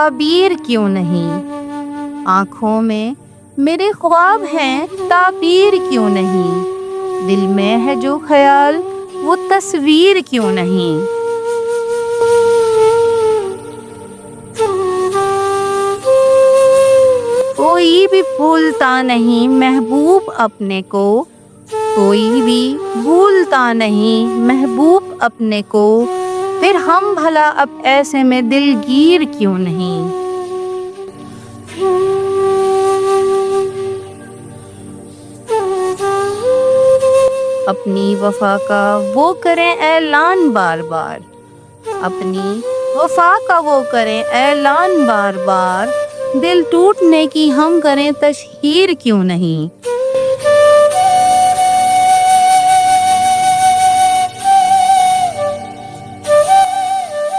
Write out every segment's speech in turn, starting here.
ताबीर क्यों नहीं। आँखों में मेरे ख्वाब हैं, ताबीर क्यों नहीं। दिल में है जो ख्याल, वो तस्वीर क्यों नहीं। कोई भी भूलता नहीं महबूब अपने को, कोई भी भूलता नहीं महबूब अपने को। फिर हम भला अब ऐसे में दिलगीर क्यों नहीं। अपनी वफा का वो करें ऐलान बार बार, अपनी वफा का वो करें ऐलान बार बार। दिल टूटने की हम करें तशहीर क्यों नहीं।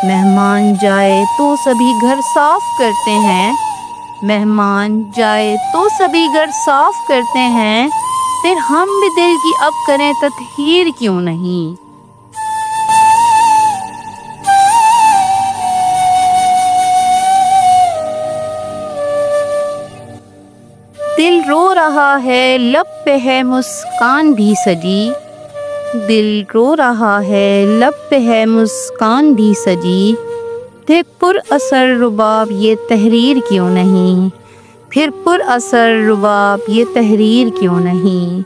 मेहमान जाए तो सभी घर साफ करते हैं, मेहमान जाए तो सभी घर साफ करते हैं। फिर हम भी दिल की अब करें तत्हीर क्यों नहीं। दिल रो रहा है लब पे है मुस्कान भी सजी, दिल रो रहा है लब पे है मुस्कान भी सजी। फिर पुर असर रुबाब ये तहरीर क्यों नहीं, फिर पुर असर रुबाब ये तहरीर क्यों नहीं।